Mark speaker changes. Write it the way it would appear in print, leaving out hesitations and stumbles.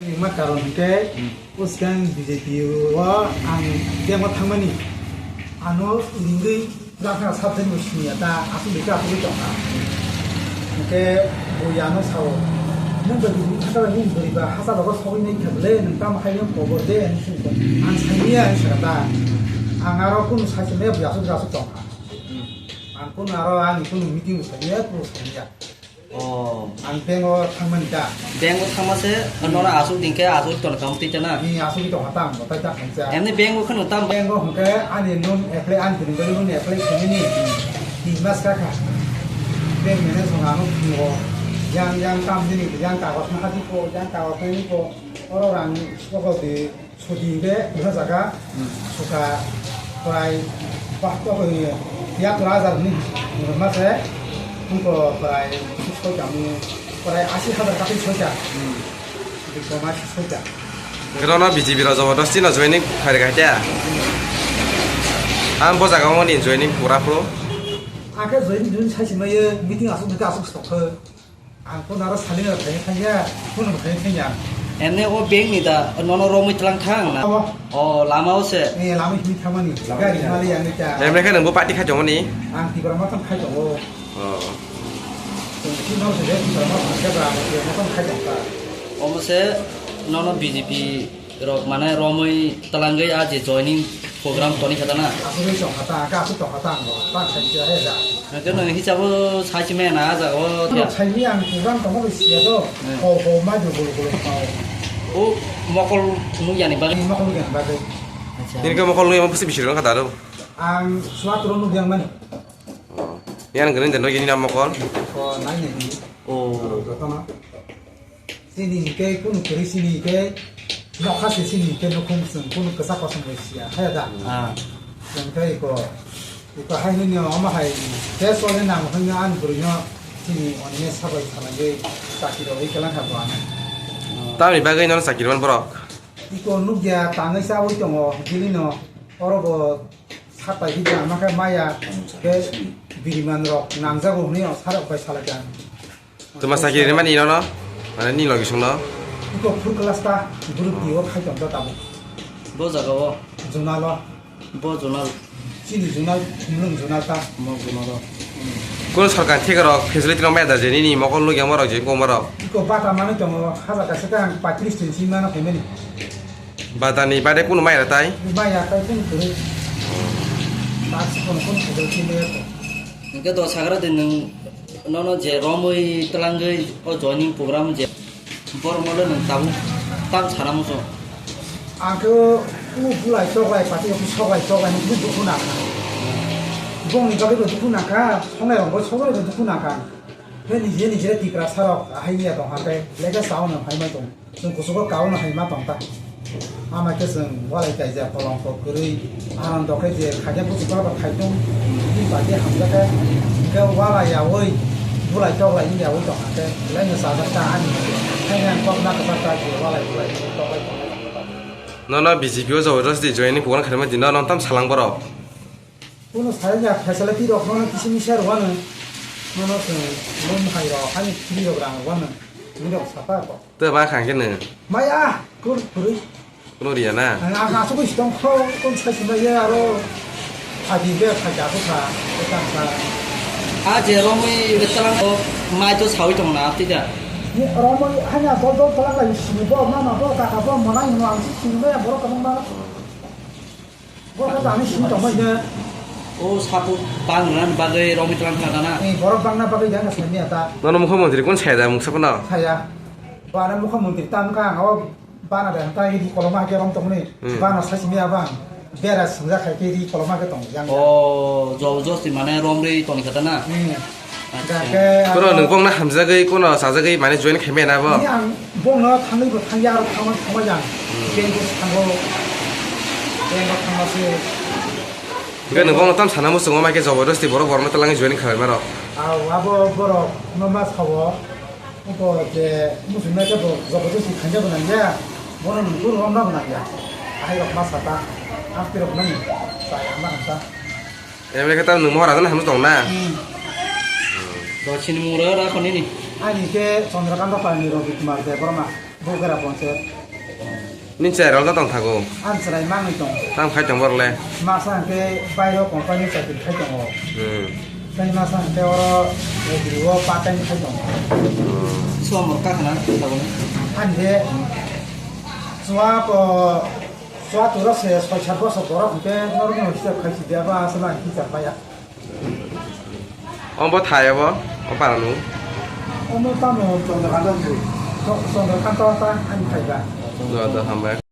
Speaker 1: मा कारण के उसkan BJP wa ang demo thangmani ano ingi raka sabten musni ata asu bika asu bika ke boyano sawo nang bagi thaka ni beriba hasa logo sawi nei thable nang tam hayo kobor de an sin an sania an sarata ang aro kun sasme biasu biasu tong ang kun aro ang kun meeting sania pu sania ang bengo thangmani ta
Speaker 2: Bengo thamase nora asu dingke asu ton kamti chana
Speaker 1: ni asu bi tong hatam ta ta khanja
Speaker 2: emne bengo khanu tam
Speaker 1: bengo hongke ani nun apply an tin gari nun apply khini ni mas ka kha beng mene songa no ngo yang tam ni yang ka was ma ti ko yang ka wa ni ko oro rang ko de chudi de bha jaga suka prai pa to ko ya tura jar ni ma se ko prai ko jam ni prai 80,000 ka ti choja ko ma choja
Speaker 3: 그러나 BJP로 저버더스티나 조이닝 파리가 했다. 안 보자가 원인 조이닝 보라프로.
Speaker 1: 아까 저희는 사실 뭐 미팅 아서 누가 아서 스토커 안 보나로 살리는 거 그냥 보는 거 그냥
Speaker 2: emne o beng ni da nono romi tlang thang na lamao se
Speaker 1: 예 라면 힘이 타만이 가리 말이 안 됐다
Speaker 3: 엠레카는 뭐 파티 가져 오니.
Speaker 1: 안 뒤바람 한번 가져 신호세 내 뒤바람 한번 가져 한번 가져다
Speaker 2: omo se nono BJP ro mane romi talangai aje joining program toni khatana
Speaker 1: 아무리 좀 하다 아까 아까 또 하다 뭐 반찬이야 해자
Speaker 2: ke no hi chabo sachi me na ja o
Speaker 1: 또 차이랑 구간 또 먹을 시에도 호호 마주 볼고
Speaker 2: o mokol nu yani bagi
Speaker 1: 이 먹는 게 맞아
Speaker 3: 니가 뭐 걸로 뭐 무슨 비실은 가다로.
Speaker 1: 안 수학으로 누구양만
Speaker 3: 미안한 그런 데 너기 니나 먹걸.
Speaker 1: 나이네
Speaker 2: o
Speaker 1: 그렇잖아 sini ke kun kiri sini ke lokasi sini ke nukum sen kun kesak kosong Malaysia ada yang ke iko hai ni oma hai ke soalnya nang hanya an burnya sini onnya sabai sana ke sakiro ikalan habuan
Speaker 3: 다음에 바가이 너는 사기로만 보러.
Speaker 1: iko nugya tangai sawo tongo dilino orobo sapai hija maka maya ke biriman rok nangjago ni sarok bai salakan
Speaker 3: 또 사기리만 이너너. 아니 니 러기 송너.
Speaker 1: iko full class ta group dio khai tongo tabu
Speaker 2: bo jaga o
Speaker 1: junalo
Speaker 2: bo jonal
Speaker 1: sini junal chumlung junal ta
Speaker 2: mo jonal
Speaker 3: 그건 설간 티가로 페슬리티랑 매다 제니 뭐 걸로 경험하러 지금 고마러.
Speaker 1: iko bata mane tongo haza ka sekarang patris tensi mana pemeni
Speaker 3: 바다니 바데 꾸노 마이라 타이.
Speaker 1: maya ta pun kuri pas kon kuri kini
Speaker 2: ke do sagra de nang nono je romi talangai o joining program je bor mole nang tam chana mo so
Speaker 1: angko u bulai sokai pati ku sokai ni bu kuna bong ni kali bu kuna ka songai ro sokai ro kuna ka he ni je tikra sarok hai ya dong ha pe lega sao na hai ma dong sun ku so ka na hai ma dong ta ama ke sun wala ka ja kolong ko kuri aran do ke je khaja bu ba ba khai dong ni ba je ham ga ka ke wala ya woi bulai sokai ni ya woi dong ha ke le ni sa da ta ani hai na ko na ka ta je wala bulai sokai
Speaker 3: 너너 BJP로 저버더스티 조이닝 보고는 그러면 니너 넌땀 살랑 보러.
Speaker 1: 오늘 사회자 패슬리티로 하는 기시미샤로 하는 너는 롬하이로 하니 길이로랑 하는 무력 사다고
Speaker 3: 또 강겠네.
Speaker 1: 마야 그걸 그래
Speaker 3: 그노리야나.
Speaker 1: 아가 속에 있던 건 사실은 얘로 아디게 가자고가 일단
Speaker 2: a je romi talang o mai to sawi tong na ti da
Speaker 1: 이 어머니 하냐 너도 돌아가 있으니 뭐 마마 뭐 가가 뭐 뭐나 이놈 안 시키는 거야 뭐라 그런 거 뭐라도 안 시키는 거 뭐냐
Speaker 2: o sapu bang nan bagai romi talang khatana
Speaker 1: 이 뭐라 방나 바가 이제 생겼다
Speaker 3: 너는 무ਖ먼들이 꼰 차야다 묵사구나.
Speaker 1: saya bana mukha menteri tamka ngaw bana da ta yi koloma ke rom tong ni bana sasimi abang bera sungja khai ke di koloma ke tong yang
Speaker 2: o jo jo si mane romri toni khatana
Speaker 1: ga ke
Speaker 3: 그러 능봉나 함자의 꼬너 사자의 많이 조이닝 캐메나 봐.
Speaker 1: yang bong no thang ni thang ya ro thang thang yang ken ko thang se
Speaker 3: 그 능봉나 땀 사나무 성어 마게 저버더스티 보러 보러 딸랑이 조이닝 카메 마러.
Speaker 1: abo boro no mas khawo ko je musun na ke bo zobo si khanja bana ya bono nu ro na bana ya ai ro mas ta after ro na ni saya ma ta
Speaker 3: 에메리카 땀 능모하라는 함도 동나.
Speaker 2: do chin mura ra khoni ni
Speaker 1: 아니 이게 전라간다 파니로 비트마르데 버마 bogara ponsel
Speaker 3: นี่ใจเราก็ต้องทักกู
Speaker 1: an sarai mang ni tong
Speaker 3: ตั้งใครจังหวัดเลย
Speaker 1: masa ke bairo company sa tin khai tong
Speaker 3: อืม
Speaker 1: sai masa ke oro griwo paten khai tong
Speaker 2: so mo ka kana ta ko
Speaker 1: an de swa po swa tu ra se swa cha po so bora ke nor no se khai chi dia ba sa na ki cha pa ya
Speaker 3: อ๋อบ่ถ่ายบ่บ่ป่าหนู
Speaker 1: omo ta mo tong da kan do so so da kan to ta an khai ba
Speaker 3: เดี๋ยวทำไหม